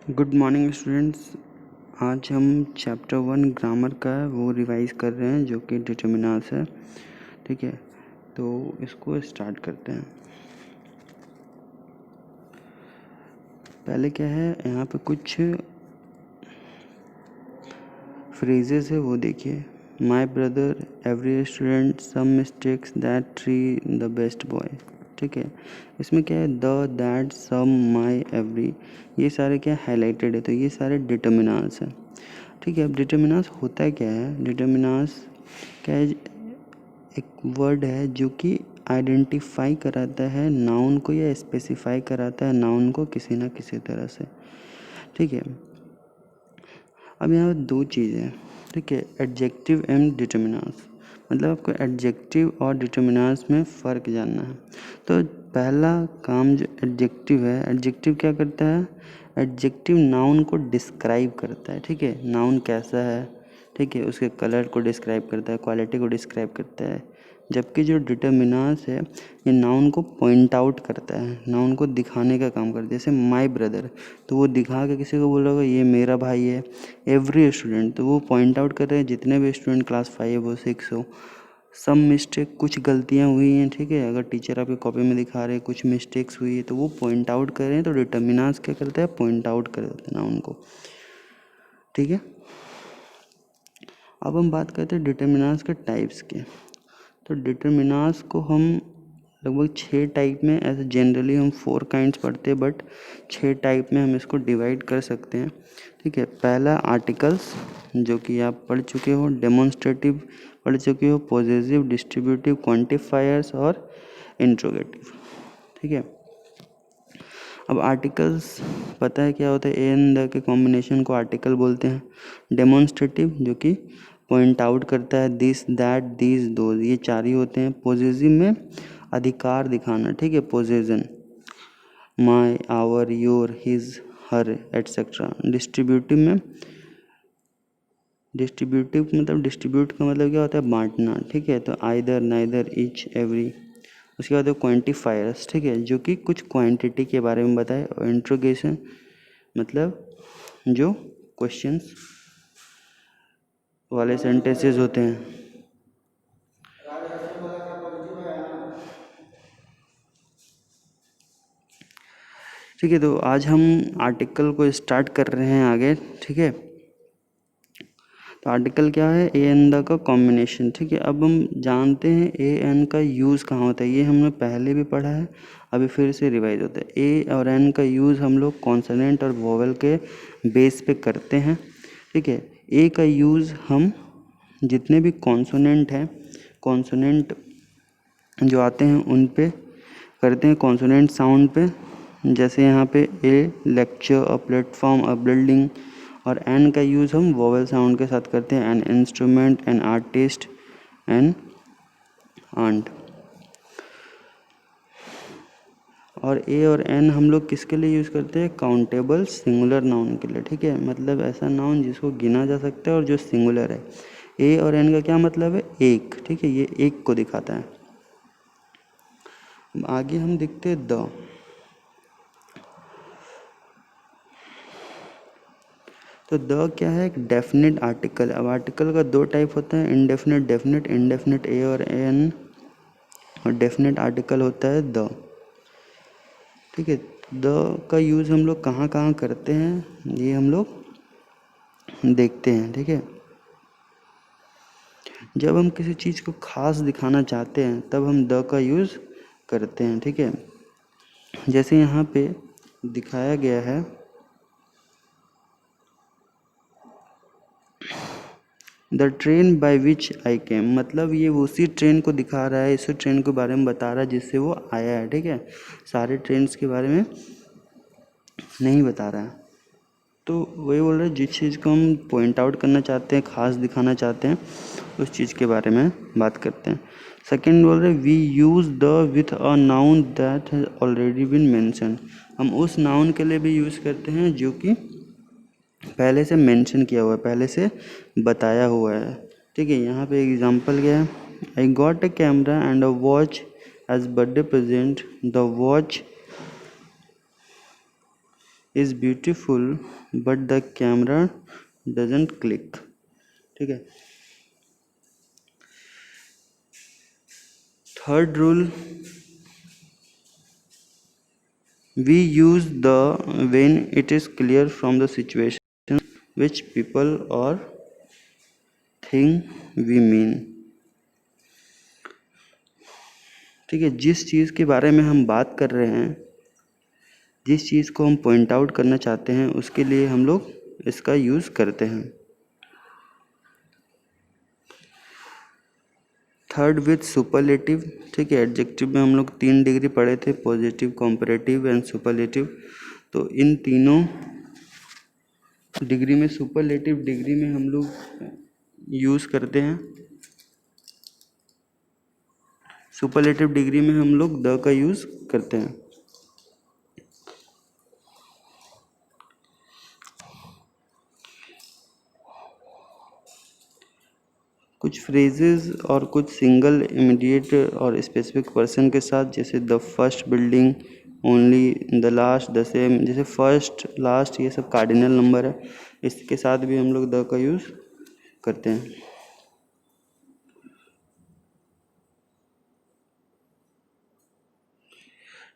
Good morning students. आज हम chapter 1 grammar का वो रिवाइज कर रहे हैं जो कि डिटर्मिनर्स है। ठीक है, तो इसको स्टार्ट करते हैं। पहले क्या है, यहाँ पे कुछ फ्रेजेस है वो देखिए। My brother, every student, some mistakes, that tree, the best boy. ठीक है, इसमें क्या है, the, that, some, my, every, ये सारे क्या हाईलाइटेड है, तो ये सारे डिटर्मिनर्स हैं। ठीक है, अब डिटर्मिनर्स होता है क्या है, डिटर्मिनर्स क्या है, एक वर्ड है जो कि आइडेंटिफाई कराता है नाउन को या स्पेसिफाई कराता है नाउन को किसी ना किसी तरह से। ठीक है, अब यहाँ दो चीज़ें हैं। ठीक है, एडजेक्टिव एंड डिटर्मिनर्स, मतलब आपको एडजेक्टिव और डिटर्मिनर्स में फ़र्क जानना है। तो पहला काम जो एडजेक्टिव है, एडजेक्टिव क्या करता है, एडजेक्टिव नाउन को डिस्क्राइब करता है। ठीक है, नाउन कैसा है, ठीक है, उसके कलर को डिस्क्राइब करता है, क्वालिटी को डिस्क्राइब करता है। जबकि जो डिटर्मिनर्स है ये नाउन को पॉइंट आउट करता है, नाउन को दिखाने का काम करता है। जैसे माई ब्रदर, तो वो दिखा के किसी को बोलोगे ये मेरा भाई है। एवरी स्टूडेंट, तो वो पॉइंट आउट कर रहे हैं जितने भी स्टूडेंट क्लास 5 हो 6 हो। सम मिस्टेक, कुछ गलतियाँ हुई हैं। ठीक है, अगर टीचर आपकी कॉपी में दिखा रहे हैं कुछ मिस्टेक्स हुई है तो वो पॉइंट आउट कर रहे हैं, तो डिटर्मिनर्स क्या करता है, पॉइंट आउट कर देते हैं नाउन को। ठीक है, अब हम बात करते हैं डिटर्मिनर्स के टाइप्स के। तो डिटर्मिनर्स को हम लगभग 6 टाइप में, ऐसे जनरली हम 4 काइंड्स पढ़ते हैं, बट 6 टाइप में हम इसको डिवाइड कर सकते हैं। ठीक है, पहला आर्टिकल्स, जो कि आप पढ़ चुके हो, डेमोन्स्ट्रेटिव पढ़ चुके हो, पॉजेसिव, डिस्ट्रीब्यूटिव, क्वांटिफायर्स और इंट्रोगेटिव। ठीक है, अब आर्टिकल्स पता है क्या होता है, ए एंड द के कॉम्बिनेशन को आर्टिकल बोलते हैं। डेमोन्स्ट्रेटिव जो कि पॉइंट आउट करता है, दिस, दैट, दीज, दोज, ये 4 ही होते हैं। पॉजेसिव में अधिकार दिखाना, ठीक है, possession, my, our, your, his, her, etcetera. Distributive मतलब डिस्ट्रीब्यूट का मतलब क्या होता है, बांटना। ठीक है, तो आइदर, नाइदर, ईच, एवरी। उसके बाद क्वांटिफायर्स, ठीक है, जो कि कुछ क्वांटिटी के बारे में बताए। और इंट्रोगेशन मतलब जो क्वेश्चंस वाले सेंटेंसेस होते हैं। ठीक है, तो आज हम आर्टिकल को स्टार्ट कर रहे हैं आगे। ठीक है, तो आर्टिकल क्या है, ए एन द का कॉम्बिनेशन। ठीक है, अब हम जानते हैं ए एन का यूज़ कहाँ होता है, ये हमने पहले भी पढ़ा है, अभी फिर से रिवाइज होता है। ए और एन का यूज़ हम लोग कॉन्सोनेंट और वोवेल के बेस पे करते हैं। ठीक है, ए का यूज़ हम जितने भी कॉन्सोनेंट हैं, कॉन्सोनेंट जो आते हैं उन पे करते हैं, कॉन्सोनेंट साउंड पे। जैसे यहाँ पे a lecture, a platform, a building. और एन का यूज़ हम वोवेल साउंड के साथ करते हैं, an instrument, an artist, an aunt. और ए और एन हम लोग किसके लिए यूज़ करते हैं, काउंटेबल सिंगुलर नाउन के लिए। ठीक है, मतलब ऐसा नाउन जिसको गिना जा सकता है और जो सिंगुलर है। ए और एन का क्या मतलब है, एक। ठीक है, ये एक को दिखाता है। आगे हम देखते हैं द। तो द क्या है, एक डेफिनेट आर्टिकल। अब आर्टिकल का 2 टाइप होता है, इनडेफिनेट, डेफिनेट। इनडेफिनेट ए और एन, और डेफिनेट आर्टिकल होता है द। ठीक है, द का यूज़ हम लोग कहाँ कहाँ करते हैं ये हम लोग देखते हैं। ठीक है, जब हम किसी चीज़ को खास दिखाना चाहते हैं तब हम द का यूज़ करते हैं। ठीक है, जैसे यहाँ पे दिखाया गया है, द ट्रेन बाई विच आई केम, मतलब ये उसी ट्रेन को दिखा रहा है, इसी ट्रेन के बारे में बता रहा है जिससे वो आया है। ठीक है, सारे ट्रेन्स के बारे में नहीं बता रहा है। तो वही बोल रहे हैं, जिस चीज़ को हम पॉइंट आउट करना चाहते हैं, खास दिखाना चाहते हैं, उस चीज़ के बारे में बात करते हैं। सेकेंड बोल रहे हैं, we use the with a noun that has already been mention. हम उस नाउन के लिए भी यूज़ करते हैं जो कि पहले से मेंशन किया हुआ है, पहले से बताया हुआ है। ठीक है, यहाँ पे एग्जांपल क्या है, I got a camera and a watch as birthday present. The watch is beautiful but the camera doesn't click. ठीक है। Third rule, we use the when it is clear from the situation which people or thing we mean। ठीक है, जिस चीज़ के बारे में हम बात कर रहे हैं, जिस चीज़ को हम पॉइंट आउट करना चाहते हैं, उसके लिए हम लोग इसका यूज़ करते हैं। Third with superlative. ठीक है, एडजेक्टिव में हम लोग 3 डिग्री पढ़े थे, पॉजिटिव, कंपैरेटिव एंड सुपरलेटिव। तो इन तीनों डिग्री में, सुपरलेटिव डिग्री में हम लोग यूज़ करते हैं, सुपरलेटिव डिग्री में हम लोग द का यूज़ करते हैं। कुछ फ्रेजेस और कुछ सिंगल, इमीडिएट और स्पेसिफिक पर्सन के साथ, जैसे the first building, only, the last, the same. जैसे फर्स्ट, लास्ट, ये सब कार्डिनल नंबर है, इसके साथ भी हम लोग द का यूज़ करते हैं।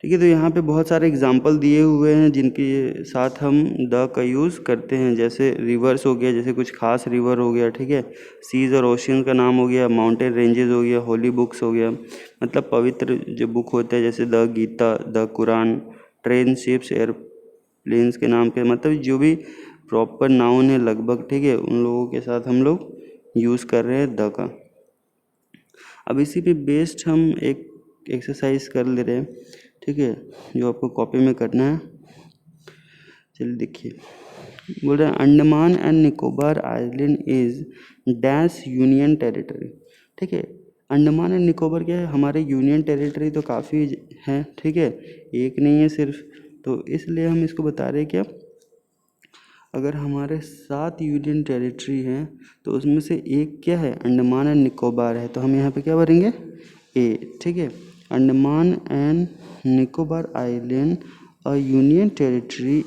ठीक है, तो यहाँ पे बहुत सारे एग्जाम्पल दिए हुए हैं जिनके साथ हम द का यूज़ करते हैं। जैसे रिवर्स हो गया, जैसे कुछ खास रिवर हो गया। ठीक है, सीज और ओशियन का नाम हो गया, माउंटेन रेंजेस हो गया, होली बुक्स हो गया, मतलब पवित्र जो बुक होते हैं, जैसे the Gita, the Quran, train, ships, airplanes के नाम पे, मतलब जो भी प्रॉपर नाउन है लगभग, ठीक है, उन लोगों के साथ हम लोग यूज़ कर रहे हैं द का। अब इसी पे बेस्ड हम एक एक्सरसाइज कर ले रहे हैं। ठीक है, जो आपको कॉपी में करना है। चलिए देखिए, बोल रहे हैं Andaman and Nicobar island is dash union territory. ठीक है, अंडमान एंड निकोबार क्या है, हमारे यूनियन टेरिटरी तो काफ़ी हैं। ठीक है, एक नहीं है सिर्फ, तो इसलिए हम इसको बता रहे हैं क्या, अगर हमारे 7 यूनियन टेरिटरी हैं तो उसमें से एक क्या है, अंडमान एंड निकोबार है, तो हम यहाँ पे क्या भरेंगे, ए। ठीक है, Andaman and Nicobar island a union territory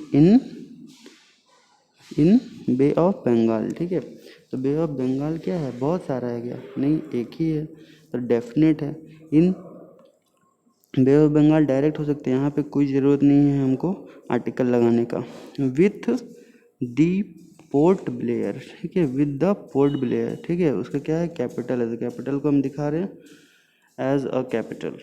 in Bay of Bengal. ठीक है, तो बे ऑफ बंगाल क्या है, बहुत सारा है क्या, नहीं, एक ही है, तो डेफिनेट है। इन बे ऑफ बंगाल डायरेक्ट हो सकते हैं, यहाँ पे कोई ज़रूरत नहीं है हमको आर्टिकल लगाने का। With the port Blair. ठीक है, विद द पोर्ट ब्लेयर। ठीक है, उसका क्या है, कैपिटल है, तो कैपिटल को हम दिखा रहे हैं as a capital.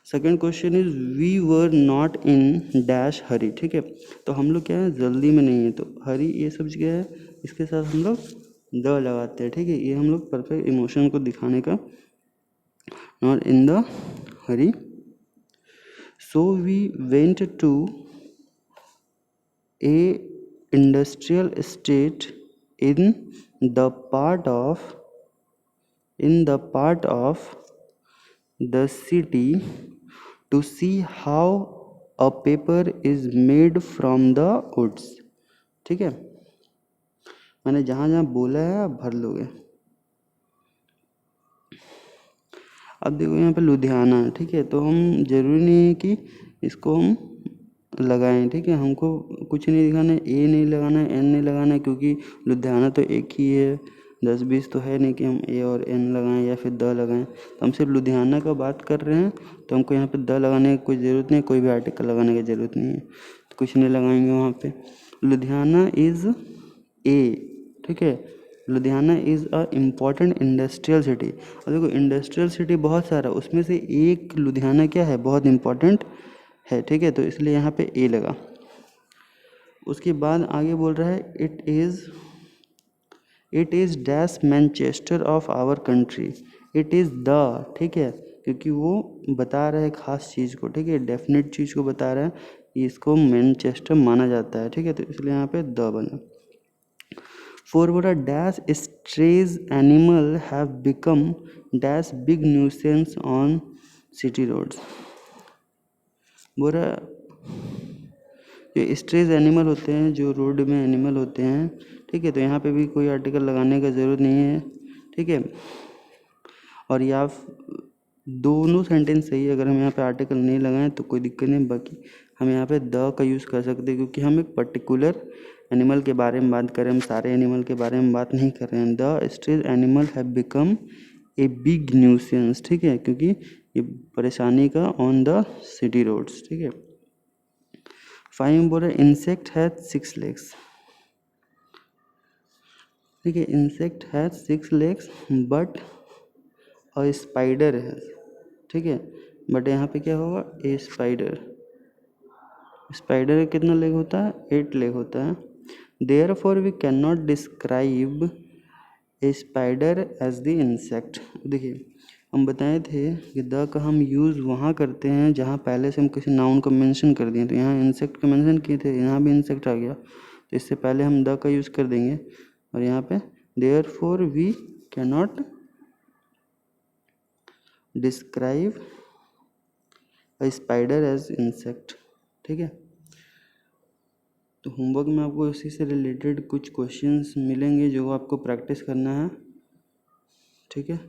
Second question is we were not in dash hurry. ठीक है, तो हम लोग क्या है, जल्दी में नहीं है, तो हरी ये सब क्या है, इसके साथ हम लोग द लगाते हैं। ठीक है, ये हम लोग परफेक्ट इमोशन को दिखाने का, not in the hurry. So we went to a industrial state in the part of the city to see how a paper is made from the woods। ठीक है, मैंने जहाँ जहाँ बोला है आप भर लोगे। अब देखो यहाँ पे लुधियाना है। ठीक है, तो हम जरूरी नहीं है कि इसको हम लगाएं। ठीक है, हमको कुछ नहीं दिखाना है, ए नहीं लगाना है, एन नहीं लगाना है, क्योंकि लुधियाना तो एक ही है, 10-20 तो है नहीं कि हम ए और एन लगाएं या फिर द लगाएं। तो हम सिर्फ लुधियाना का बात कर रहे हैं, तो हमको यहाँ पे द लगाने की कोई ज़रूरत नहीं, कोई भी आर्टिकल लगाने की ज़रूरत नहीं है, तो कुछ नहीं लगाएंगे वहाँ पे। Ludhiana is a. ठीक है, Ludhiana is a important industrial city. और देखो इंडस्ट्रियल सिटी बहुत सारा, उसमें से एक लुधियाना क्या है, बहुत इम्पॉर्टेंट है। ठीक है, तो इसलिए यहाँ पे ए लगा। उसके बाद आगे बोल रहा है it is dash Manchester of our country. It is the. ठीक है, क्योंकि वो बता रहा है खास चीज़ को। ठीक है, डेफिनेट चीज़ को बता रहा है, इसको मैनचेस्टर माना जाता है। ठीक है, तो इसलिए यहाँ पे द बना। फोर बोला dash strays animal have become dash big nuisance on city roads. बोला जो स्ट्रेज एनिमल होते हैं, जो रोड में एनिमल होते हैं। ठीक है, तो यहाँ पे भी कोई आर्टिकल लगाने का ज़रूरत नहीं है। ठीक है, और या दोनों सेंटेंस सही है। अगर हम यहाँ पे आर्टिकल नहीं लगाएं तो कोई दिक्कत नहीं, बाकी हम यहाँ पे द का यूज़ कर सकते हैं, क्योंकि हम एक पर्टिकुलर एनिमल के बारे में बात करें, हम सारे एनिमल के बारे में बात नहीं कर रहे हैं। The street animal have become a big nuisance, ठीक है, क्योंकि ये परेशानी का ऑन द सिटी रोड्स, ठीक है। 5 में बोल रहे इंसेक्ट हैज 6 लेग्स, ठीक है, insect has 6 legs but a spider has, ठीक है, बट यहाँ पे क्या होगा, ए स्पाइडर, स्पाइडर का कितना लेग होता है, 8 लेग होता है। Therefore we can not describe a spider as the insect. देखिए हम बताए थे कि द का हम यूज़ वहाँ करते हैं जहाँ पहले से हम किसी नाउन को मेंशन कर दिए, तो यहाँ इंसेक्ट का मेंशन किए थे, यहाँ भी इंसेक्ट आ गया, तो इससे पहले हम द का यूज़ कर देंगे, और यहाँ पे therefore we can not describe a spider as insect, ठीक है। तो होमवर्क में आपको इसी से रिलेटेड कुछ क्वेश्चंस मिलेंगे जो आपको प्रैक्टिस करना है, ठीक है।